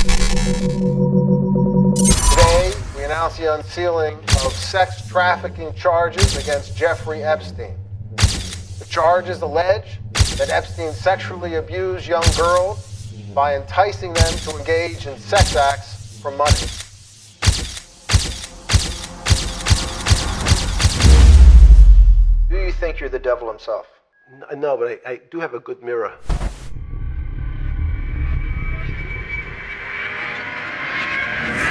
Today, we announce the unsealing of sex trafficking charges against Jeffrey Epstein. The charges allege that Epstein sexually abused young girls by enticing them to engage in sex acts for money. Do you think you're the devil himself? No, but I do have a good mirror.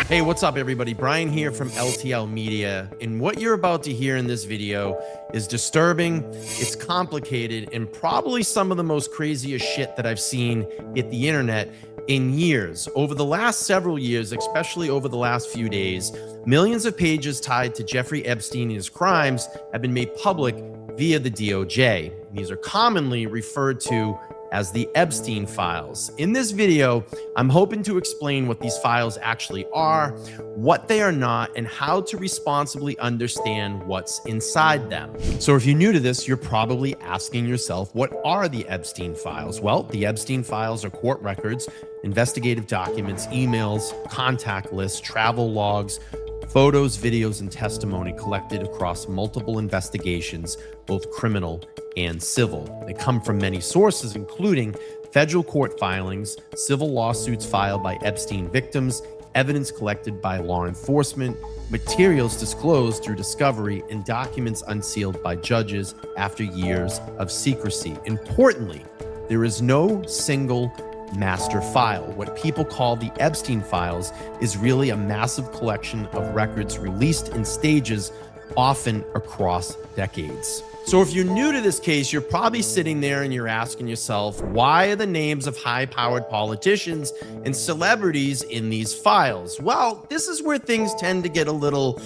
Hey, what's up, everybody? Brian here from LTL Media, and what you're about to hear in this video is disturbing, it's complicated, and probably some of the most craziest shit that I've seen hit the internet in years. Over the last several years, especially over the last few days, millions of pages tied to Jeffrey Epstein and his crimes have been made public via the DOJ. These are commonly referred to as the Epstein Files. In this video, I'm hoping to explain what these files actually are, what they are not, and how to responsibly understand what's inside them. So if you're new to this, you're probably asking yourself, what are the Epstein Files? Well, the Epstein Files are court records, investigative documents, emails, contact lists, travel logs, photos, videos, and testimony collected across multiple investigations, both criminal and civil. They come from many sources, including federal court filings, civil lawsuits filed by Epstein victims, evidence collected by law enforcement, materials disclosed through discovery, and documents unsealed by judges after years of secrecy. Importantly, there is no single master file. What people call the Epstein Files is really a massive collection of records released in stages, often across decades. So if you're new to this case, you're probably sitting there and you're asking yourself, why are the names of high-powered politicians and celebrities in these files? Well, this is where things tend to get a little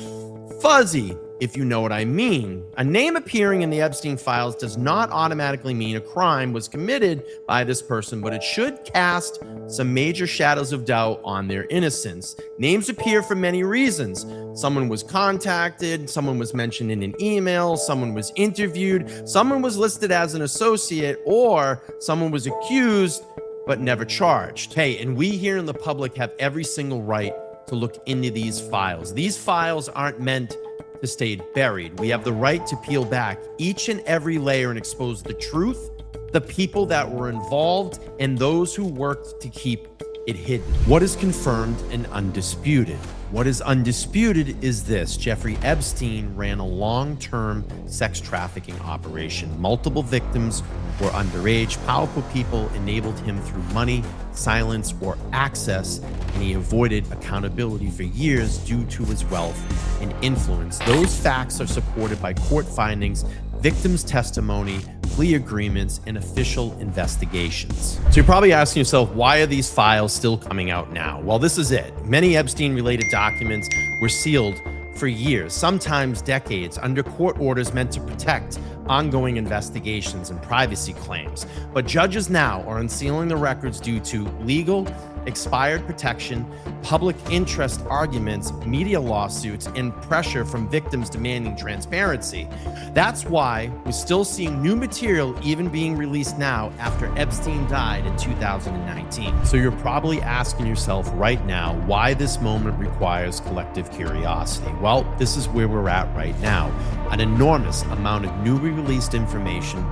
fuzzy, if you know what I mean. A name appearing in the Epstein Files does not automatically mean a crime was committed by this person, but it should cast some major shadows of doubt on their innocence. Names appear for many reasons. Someone was contacted, someone was mentioned in an email, someone was interviewed, someone was listed as an associate, or someone was accused but never charged. Hey, and we here in the public have every single right to look into these files. These files aren't meant to stay buried. We have the right to peel back each and every layer and expose the truth, the people that were involved, and those who worked to keep it hidden. What is confirmed and undisputed? What is undisputed is this: Jeffrey Epstein ran a long-term sex trafficking operation. Multiple victims were underage. Powerful people enabled him through money, silence, or access, and he avoided accountability for years due to his wealth and influence. Those facts are supported by court findings, victims' testimony, plea agreements, and official investigations. So you're probably asking yourself, why are these files still coming out now? Well, this is it. Many Epstein-related documents were sealed for years, sometimes decades, under court orders meant to protect ongoing investigations and privacy claims. But judges now are unsealing the records due to legal, expired protection, public interest arguments, media lawsuits, and pressure from victims demanding transparency. That's why we're still seeing new material even being released now after Epstein died in 2019. So you're probably asking yourself right now why this moment requires collective curiosity. Well, this is where we're at right now. An enormous amount of newly released information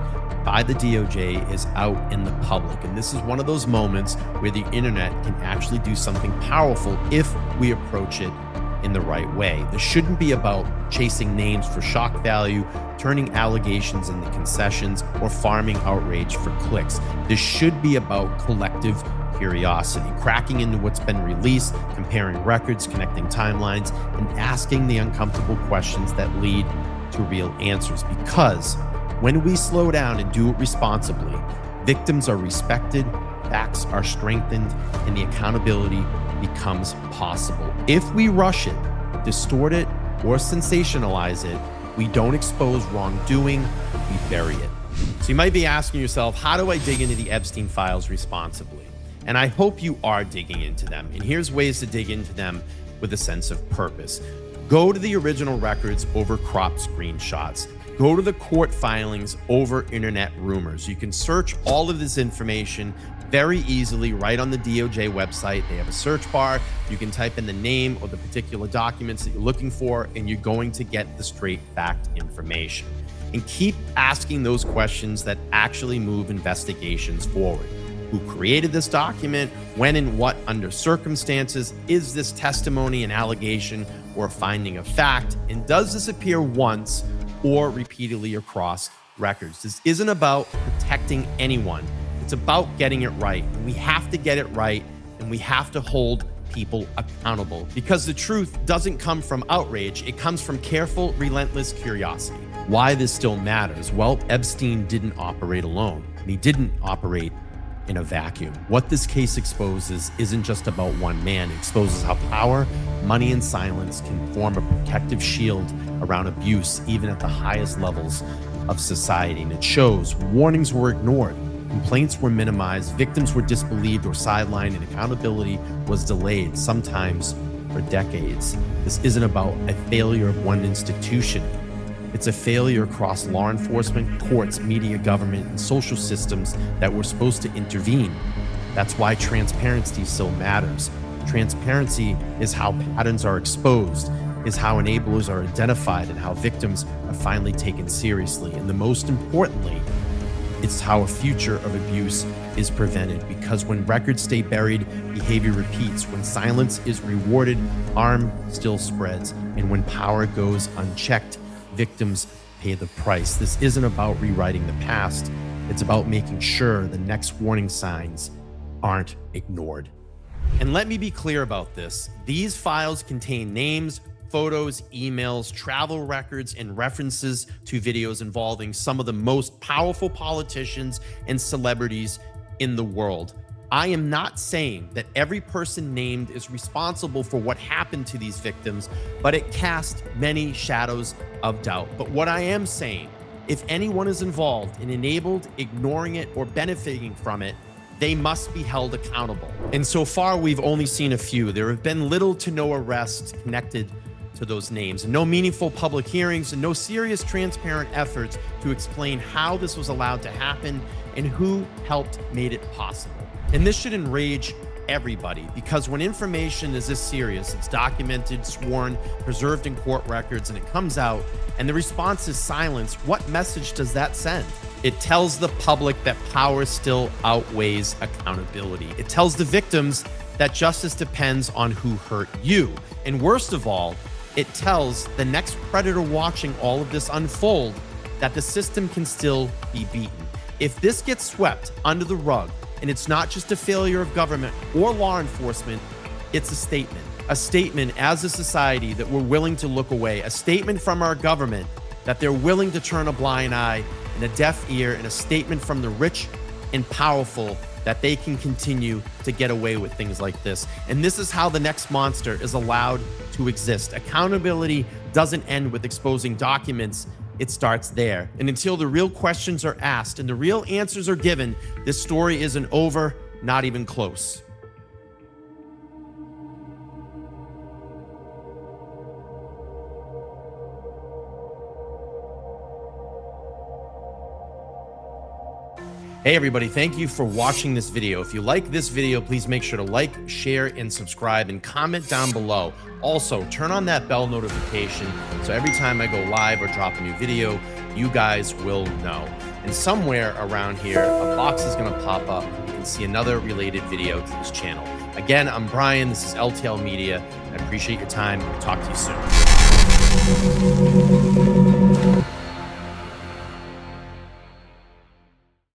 by the DOJ is out in the public. And this is one of those moments where the internet can actually do something powerful if we approach it in the right way. This shouldn't be about chasing names for shock value, turning allegations into concessions, or farming outrage for clicks. This should be about collective curiosity, cracking into what's been released, comparing records, connecting timelines, and asking the uncomfortable questions that lead to real answers. Because when we slow down and do it responsibly, victims are respected, facts are strengthened, and the accountability becomes possible. If we rush it, distort it, or sensationalize it, we don't expose wrongdoing, we bury it. So you might be asking yourself, how do I dig into the Epstein Files responsibly? And I hope you are digging into them. And here's ways to dig into them with a sense of purpose. Go to the original records over cropped screenshots. Go to the court filings over internet rumors. You can search all of this information very easily right on the DOJ website. They have a search bar. You can type in the name or the particular documents that you're looking for, and you're going to get the straight fact information. And keep asking those questions that actually move investigations forward. Who created this document? When and what under circumstances? Is this testimony an allegation or a finding of fact? And does this appear once or repeatedly across records? This isn't about protecting anyone. It's about getting it right. And we have to get it right, and we have to hold people accountable, because the truth doesn't come from outrage. It comes from careful, relentless curiosity. Why this still matters? Well, Epstein didn't operate alone. He didn't operate in a vacuum. What this case exposes isn't just about one man. It exposes how power, money, and silence can form a protective shield around abuse, even at the highest levels of society. And it shows warnings were ignored, complaints were minimized, victims were disbelieved or sidelined, and accountability was delayed, sometimes for decades. This isn't about a failure of one institution. It's a failure across law enforcement, courts, media, government, and social systems that were supposed to intervene. That's why transparency still matters. Transparency is how patterns are exposed, is how enablers are identified, and how victims are finally taken seriously. And the most importantly, it's how a future of abuse is prevented, because when records stay buried, behavior repeats. When silence is rewarded, harm still spreads. And when power goes unchecked, victims pay the price. This isn't about rewriting the past. It's about making sure the next warning signs aren't ignored. And let me be clear about this. These files contain names, photos, emails, travel records, and references to videos involving some of the most powerful politicians and celebrities in the world. I am not saying that every person named is responsible for what happened to these victims, but it casts many shadows of doubt. But what I am saying, if anyone is involved and enabled, ignoring it, or benefiting from it, they must be held accountable. And so far, we've only seen a few. There have been little to no arrests connected to those names, and no meaningful public hearings, and no serious, transparent efforts to explain how this was allowed to happen and who helped made it possible. And this should enrage everybody, because when information is this serious, it's documented, sworn, preserved in court records, and it comes out, and the response is silence, what message does that send? It tells the public that power still outweighs accountability. It tells the victims that justice depends on who hurt you. And worst of all, it tells the next predator watching all of this unfold that the system can still be beaten. If this gets swept under the rug, and it's not just a failure of government or law enforcement, it's a statement as a society that we're willing to look away, a statement from our government that they're willing to turn a blind eye and a deaf ear, and a statement from the rich and powerful that they can continue to get away with things like this. And this is how the next monster is allowed to exist. Accountability doesn't end with exposing documents. It starts there. And until the real questions are asked and the real answers are given, this story isn't over, not even close. Hey everybody, thank you for watching this video. If you like this video, please make sure to like, share, and subscribe, and comment down below. Also, turn on that bell notification so every time I go live or drop a new video, you guys will know. And somewhere around here, a box is gonna pop up. You can see another related video to this channel. Again, I'm Brian, this is LTL Media. I appreciate your time. I'll talk to you soon.